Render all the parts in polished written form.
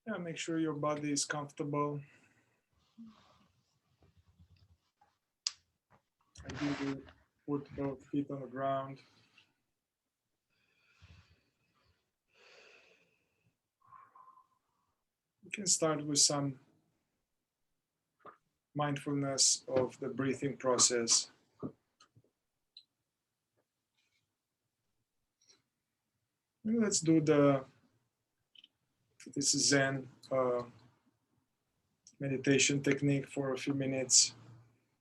Yeah, make sure your body is comfortable. Ideally, put both feet on the ground. You can start with some mindfulness of the breathing process. And let's do this Zen meditation technique for a few minutes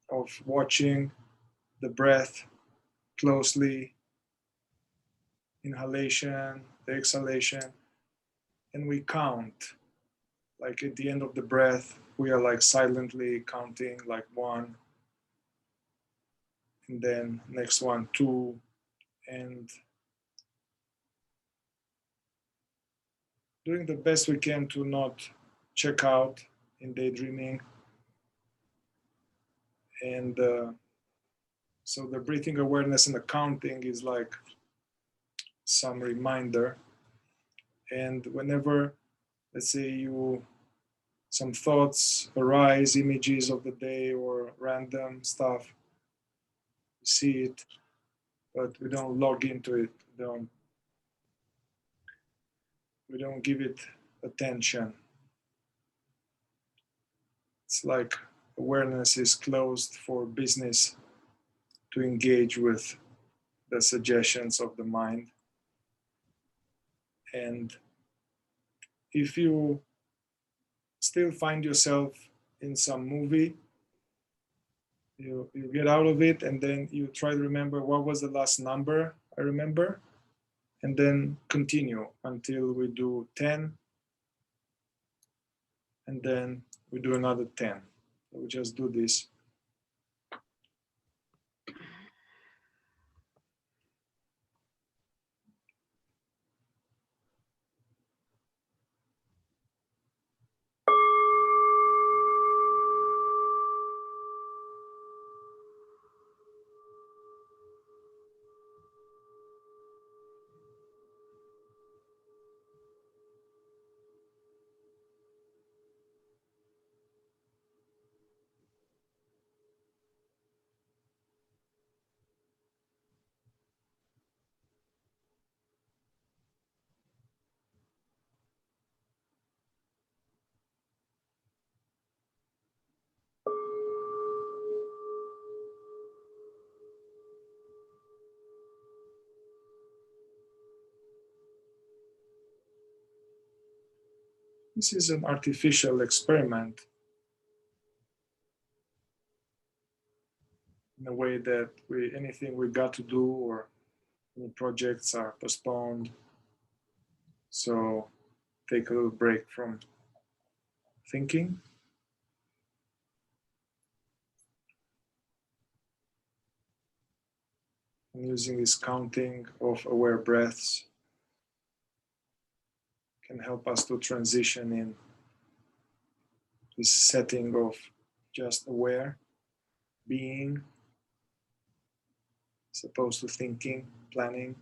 of watching the breath closely, inhalation, the exhalation, and we count. Like at the end of the breath, we are like silently counting like one, and then next one, two, and doing the best we can to not check out in daydreaming. And so the breathing awareness and the counting is like some reminder. And whenever, let's say, some thoughts arise, images of the day or random stuff, we see it, but we don't log into it. We don't give it attention. It's like awareness is closed for business to engage with the suggestions of the mind. And if you still find yourself in some movie, you get out of it and then you try to remember what was the last number I remember, and then continue until we do 10, and then we do another 10. So we just do this. This is an artificial experiment in a way that anything we got to do or any projects are postponed. So take a little break from thinking. And using this counting of aware breaths can help us to transition in this setting of just aware being, as opposed to thinking, planning.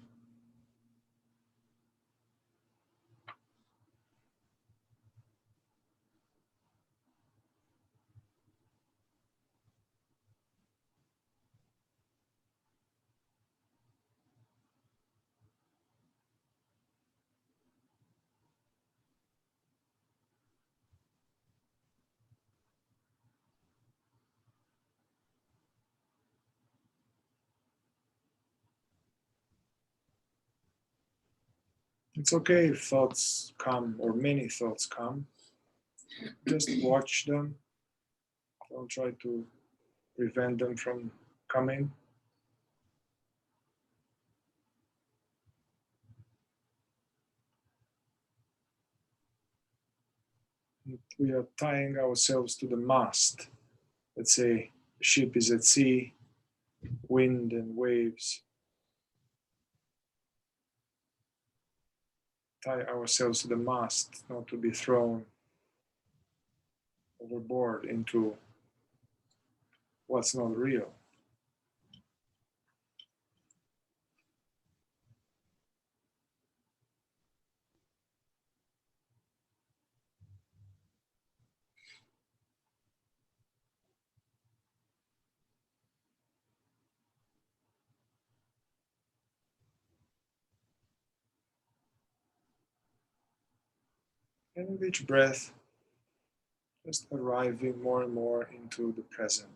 It's okay if thoughts come or many thoughts come. Just watch them. Don't try to prevent them from coming. We are tying ourselves to the mast. Let's say the ship is at sea, wind and waves. Tie ourselves to the mast, not to be thrown overboard into what's not real. And with each breath, just arriving more and more into the present.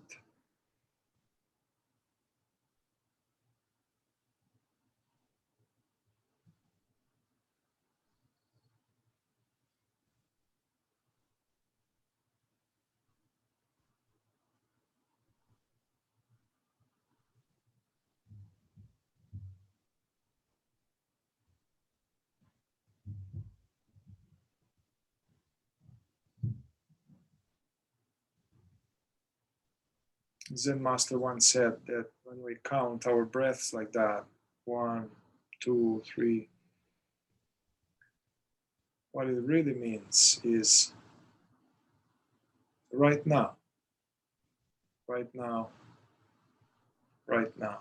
Zen master once said that when we count our breaths like that, 1, 2, 3, what it really means is right now, right now, right now.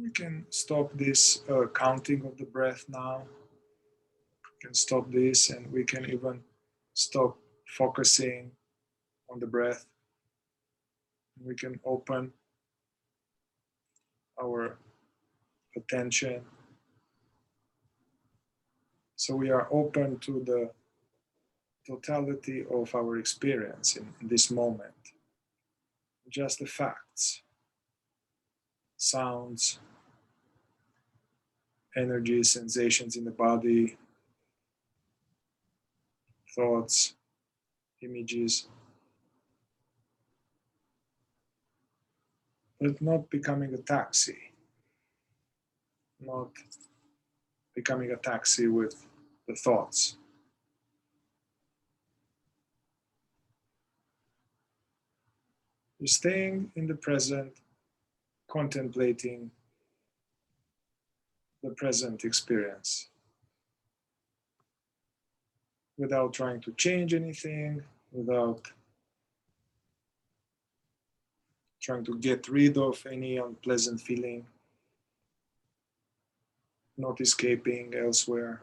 We can stop this counting of the breath now. We can stop this and we can even stop focusing on the breath. We can open our attention. So we are open to the totality of our experience in this moment. Just the facts, sounds, energy, sensations in the body, thoughts, images, but not becoming a taxi, not becoming a taxi with the thoughts. You're staying in the present, contemplating the present experience without trying to change anything, without trying to get rid of any unpleasant feeling, not escaping elsewhere.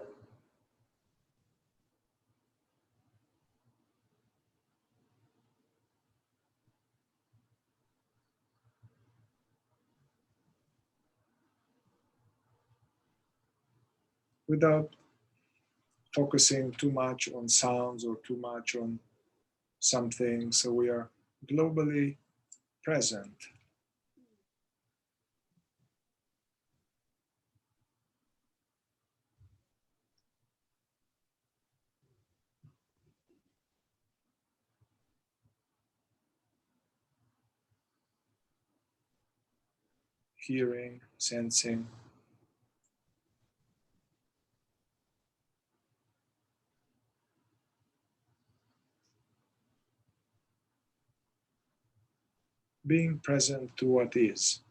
Without focusing too much on sounds or too much on something. So we are globally present. Hearing, sensing, being present to what is.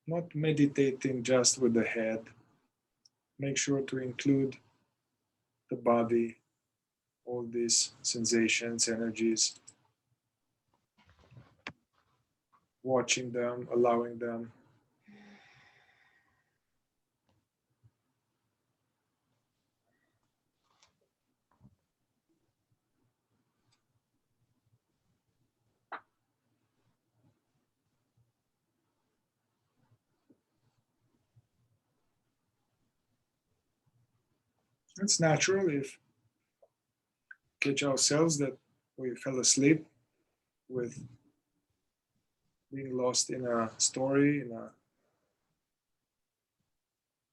Not meditating just with the head. Make sure to include the body, all these sensations, energies, watching them, allowing them. It's natural if catch ourselves that we fell asleep with being lost in a story, in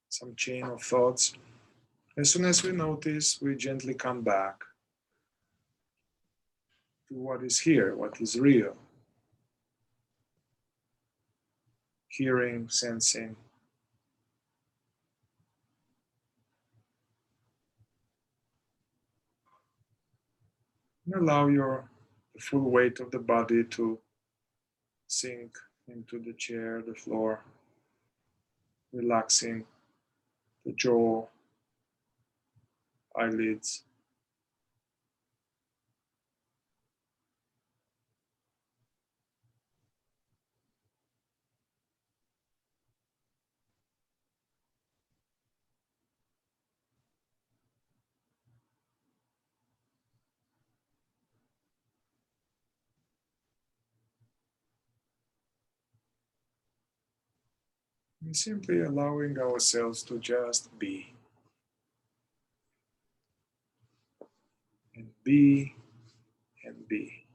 some chain of thoughts. As soon as we notice, we gently come back to what is here, what is real. Hearing, sensing. And allow the full weight of the body to sink into the chair, the floor, relaxing the jaw, eyelids. And simply allowing ourselves to just be. And be, and be.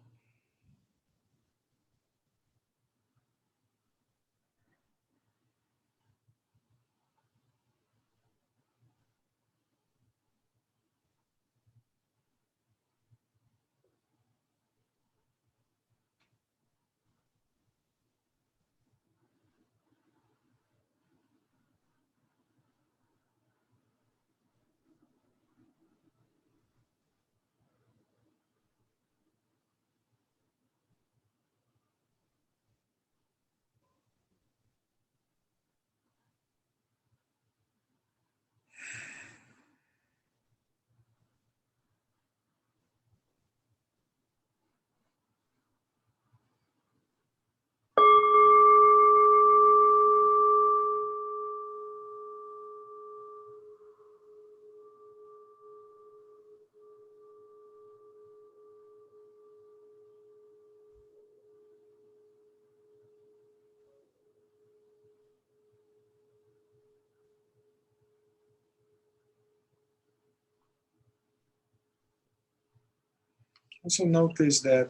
Also notice that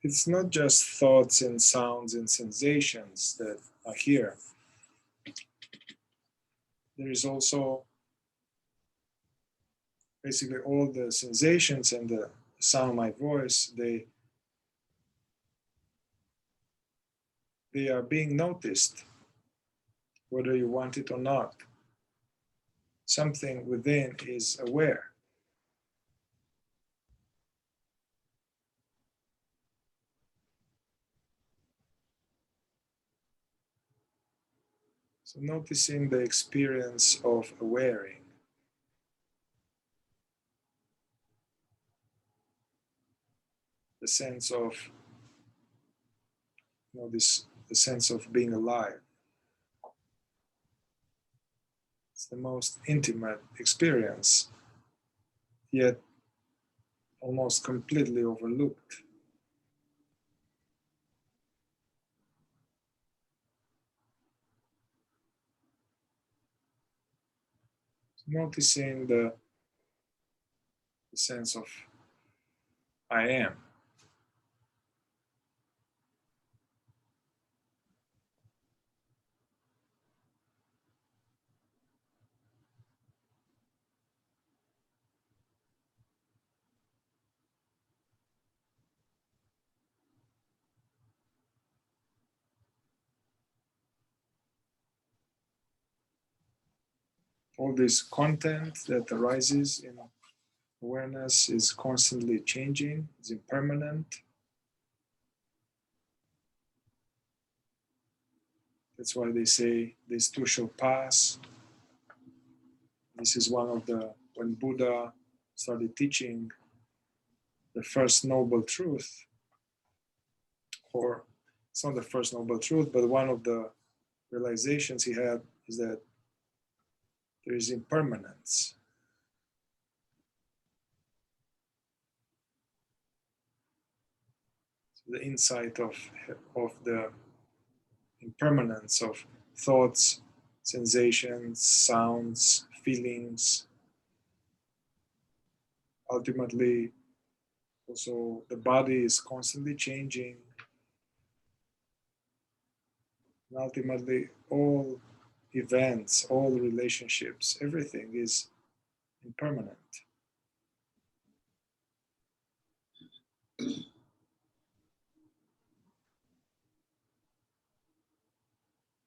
it's not just thoughts and sounds and sensations that are here. There is also basically all the sensations and the sound of my voice, they are being noticed, whether you want it or not. Something within is aware. So noticing the experience of awareing. The sense of, the sense of being alive. It's the most intimate experience, yet almost completely overlooked. Noticing the sense of I am. All this content that arises in awareness is constantly changing, is impermanent. That's why they say this too shall pass. This is one of when Buddha started teaching the first noble truth, or it's not the first noble truth, but one of the realizations he had is that there is impermanence. So the insight of the impermanence of thoughts, sensations, sounds, feelings, ultimately, also the body is constantly changing. And ultimately, all events, all relationships, everything is impermanent.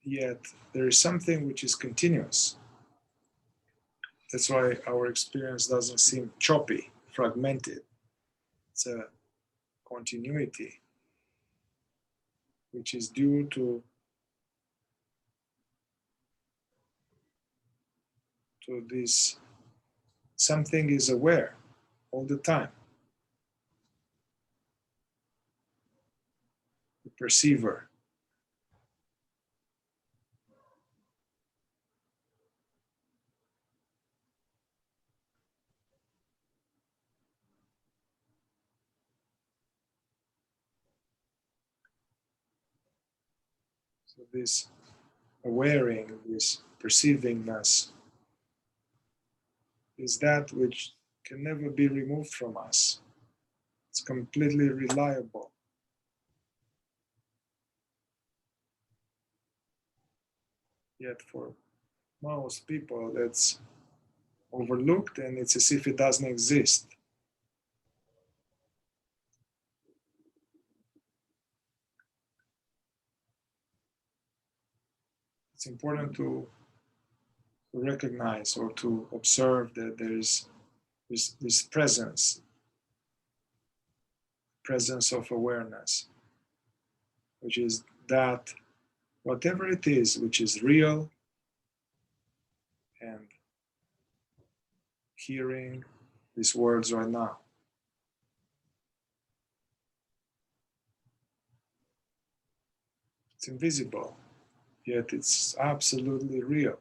Yet there is something which is continuous. That's why our experience doesn't seem choppy, fragmented. It's a continuity, which is due to this something is aware all the time. The perceiver. So this awareing, this perceivingness is that which can never be removed from us. It's completely reliable. Yet for most people, it's overlooked and it's as if it doesn't exist. It's important to recognize or to observe that there is this presence of awareness, which is that whatever it is which is real and hearing these words right now. It's invisible, yet it's absolutely real.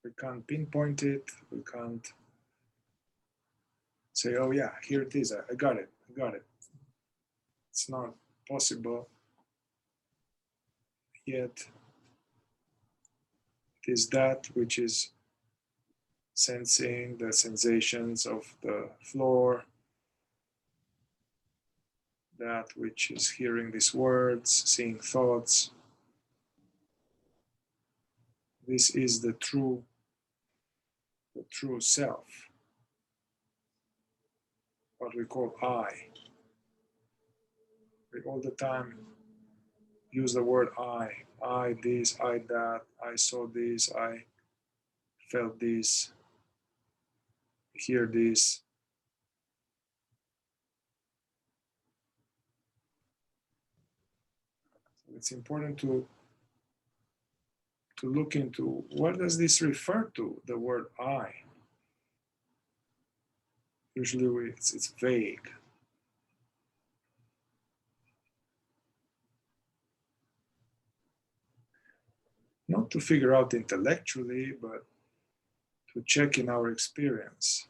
We can't pinpoint it, we can't say, oh yeah, here it is, I got it, I got it. It's not possible, yet it is that which is sensing the sensations of the floor, that which is hearing these words, seeing thoughts. This is the true self, what we call I. We all the time use the word I this, I that, I saw this, I felt this, hear this. It's important to look into what does this refer to, the word I. Usually it's vague. Not to figure out intellectually, but to check in our experience.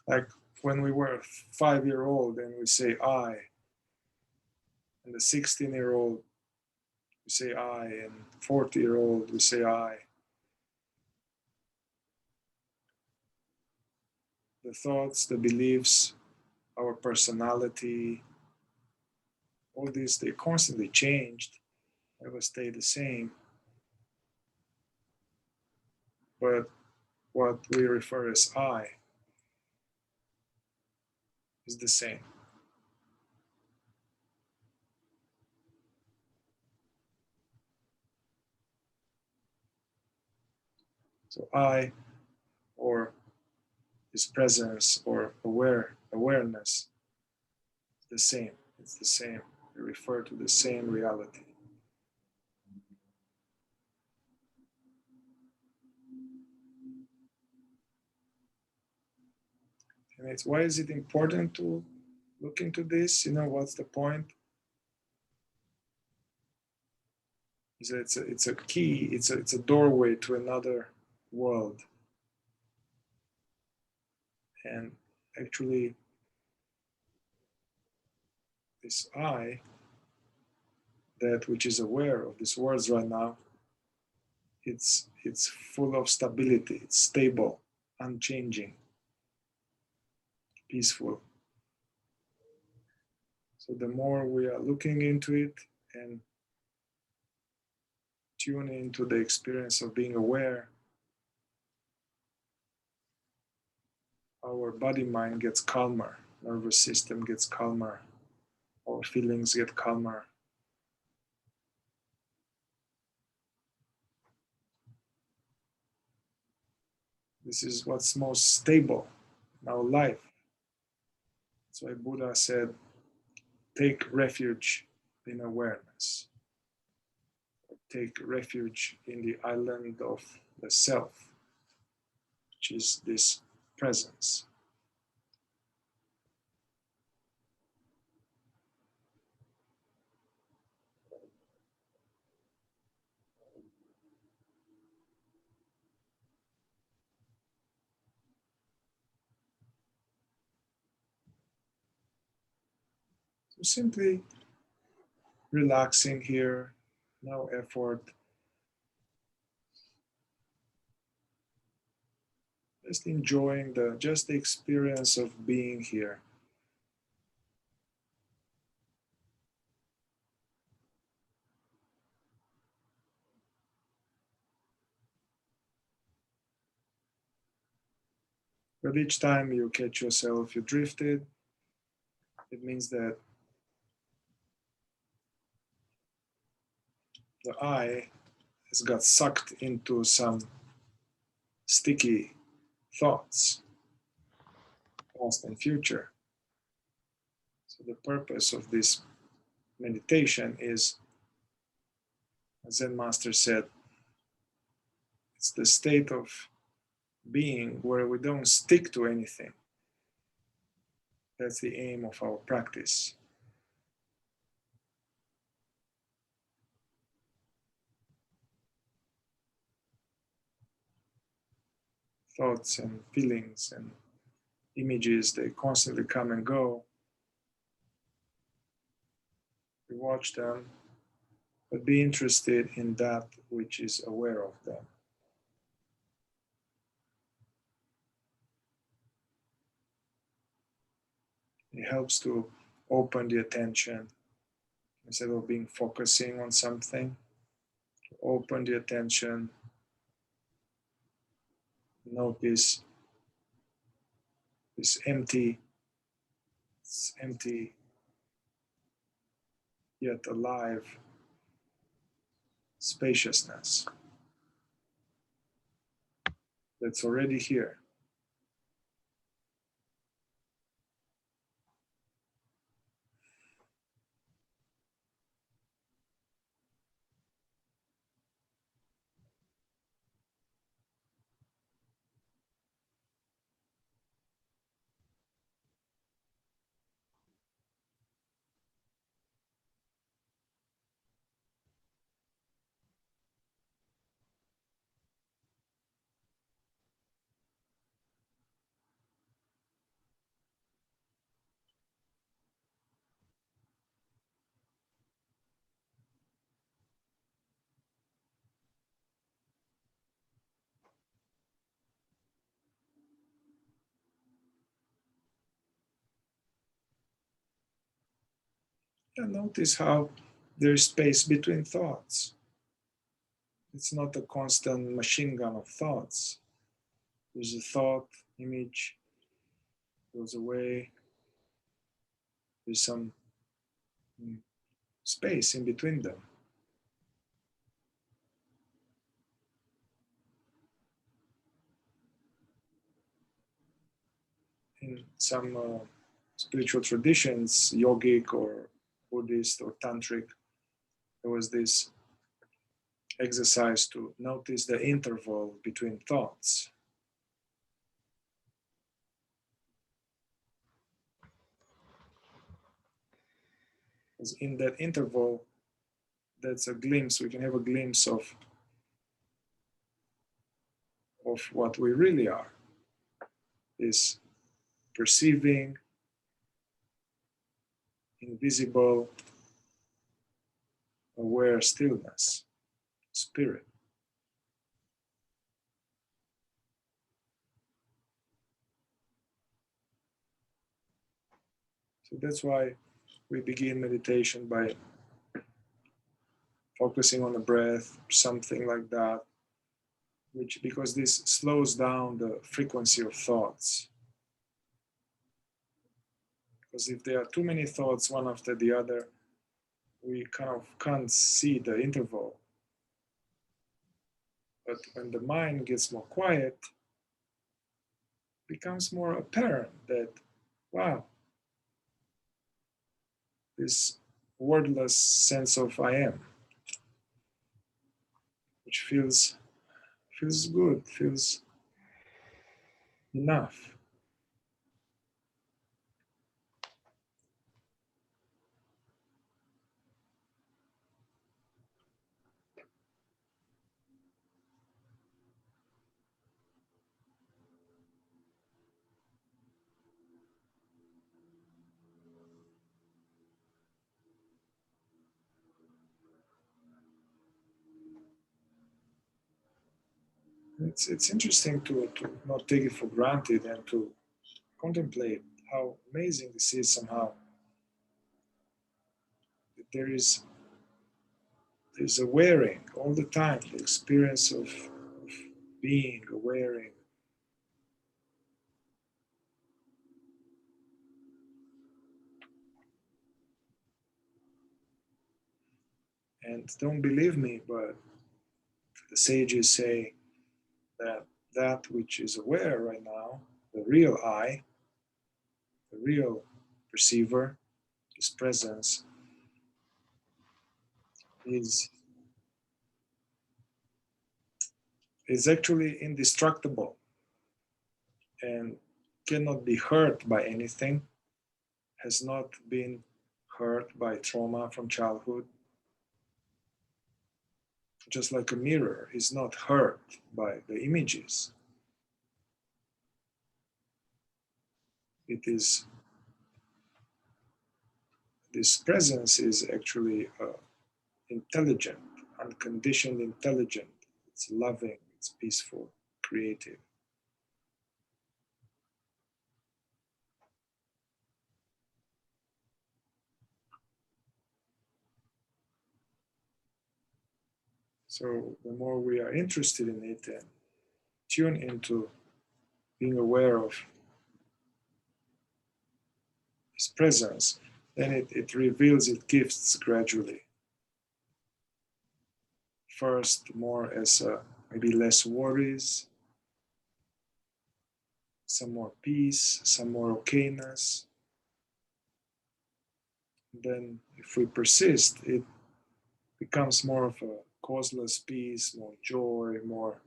Like when we were a 5-year-old and we say I, and the 16-year-old we say I, and 40-year-old we say I. The thoughts, the beliefs, our personality, all these, they constantly changed, never stay the same. But what we refer as I is the same. So I, or this presence or awareness, is the same. It's the same. We refer to the same reality. And it's why is it important to look into this? You know, what's the point? Is that it's a key, it's a doorway to another world. And actually, this I, that which is aware of these words right now, it's full of stability, it's stable, unchanging, peaceful. So the more we are looking into it and tune into the experience of being aware, our body mind gets calmer, nervous system gets calmer, our feelings get calmer. This is what's most stable in our life. That's why Buddha said, take refuge in awareness. Take refuge in the island of the self, which is this presence. So simply relaxing here, no effort. Just enjoying just the experience of being here. But each time you catch yourself, you drifted, it means that the I has got sucked into some sticky thoughts, past and future. So the purpose of this meditation is, as Zen Master said, it's the state of being where we don't stick to anything. That's the aim of our practice. Thoughts and feelings and images, they constantly come and go. We watch them, but be interested in that which is aware of them. It helps to open the attention instead of being focusing on something. Open the attention, notice this empty, yet alive spaciousness that's already here. And notice how there's space between thoughts. It's not a constant machine gun of thoughts. There's a thought, image, goes away. There's some space in between them. In some spiritual traditions, yogic or Buddhist or tantric, there was this exercise to notice the interval between thoughts. Because in that interval, that's a glimpse, we can have a glimpse of what we really are. This perceiving, invisible, aware stillness, spirit. So that's why we begin meditation by focusing on the breath, something like that, which because this slows down the frequency of thoughts. Because if there are too many thoughts one after the other, we kind of can't see the interval. But when the mind gets more quiet, it becomes more apparent that, wow, this wordless sense of I am, which feels good, feels enough. It's interesting to not take it for granted and to contemplate how amazing this is somehow. There is there's a wearing all the time, the experience of being, awareing. And don't believe me, but the sages say that that which is aware right now, the real I, the real perceiver, his presence, is actually indestructible and cannot be hurt by anything, has not been hurt by trauma from childhood. Just like a mirror is not hurt by the images. It is, this presence is actually intelligent, unconditioned intelligent. It's loving, it's peaceful, creative. So the more we are interested in it and tune into being aware of his presence, then it reveals its gifts gradually. First, more as maybe less worries, some more peace, some more okayness. Then, if we persist, it becomes more of a causeless peace, more joy, more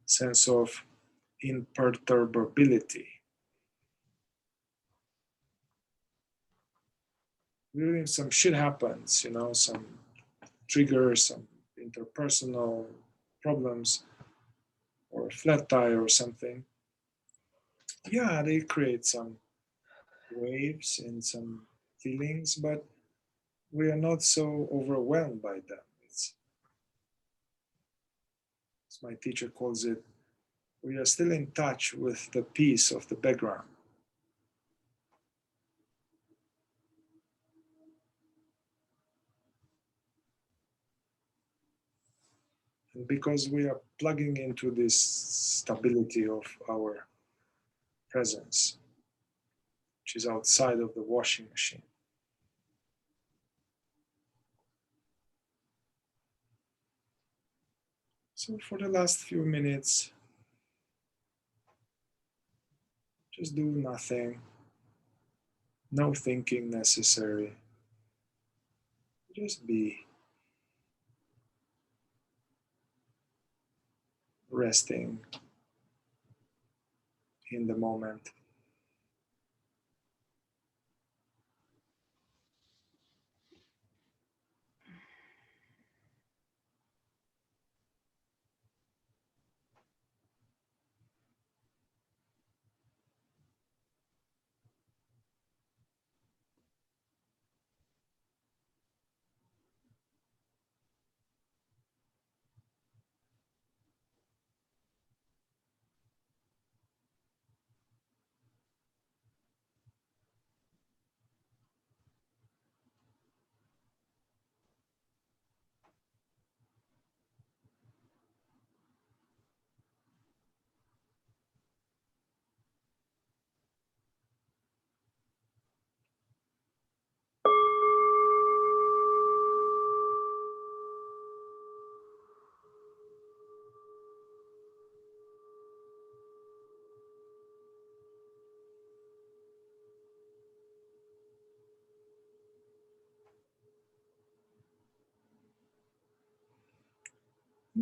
sense of imperturbability. Really, some shit happens, some triggers, some interpersonal problems, or a flat tire or something. Yeah, they create some waves and some feelings, but we are not so overwhelmed by them. It's, as my teacher calls it, we are still in touch with the peace of the background. And because we are plugging into this stability of our presence, which is outside of the washing machine. So for the last few minutes, just do nothing, no thinking necessary. Just be resting in the moment.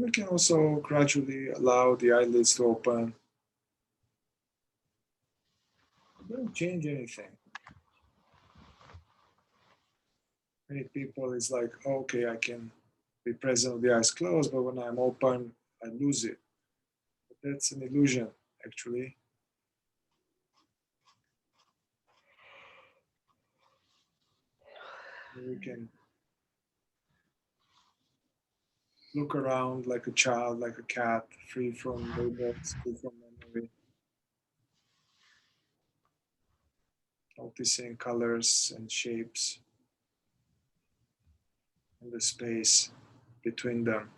We can also gradually allow the eyelids to open. Don't change anything. Many people is like, okay, I can be present with the eyes closed, but when I'm open, I lose it. But that's an illusion, actually. We can look around like a child, like a cat, free from labels, free from memory, noticing colors and shapes and the space between them.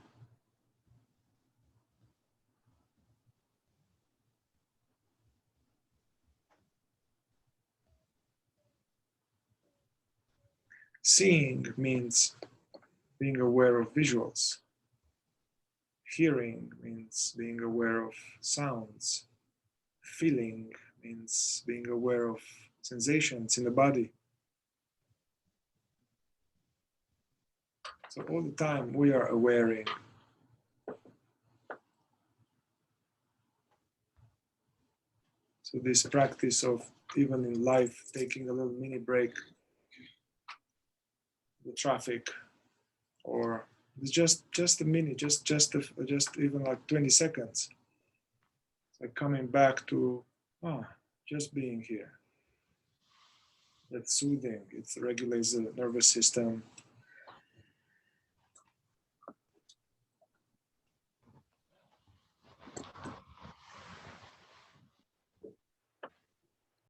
Seeing means being aware of visuals. Hearing means being aware of sounds. Feeling means being aware of sensations in the body. So all the time we are awareing. So this practice of even in life taking a little mini break, the traffic, or it's just a minute, just even like 20 seconds. It's like coming back to just being here. That's soothing. It regulates the nervous system.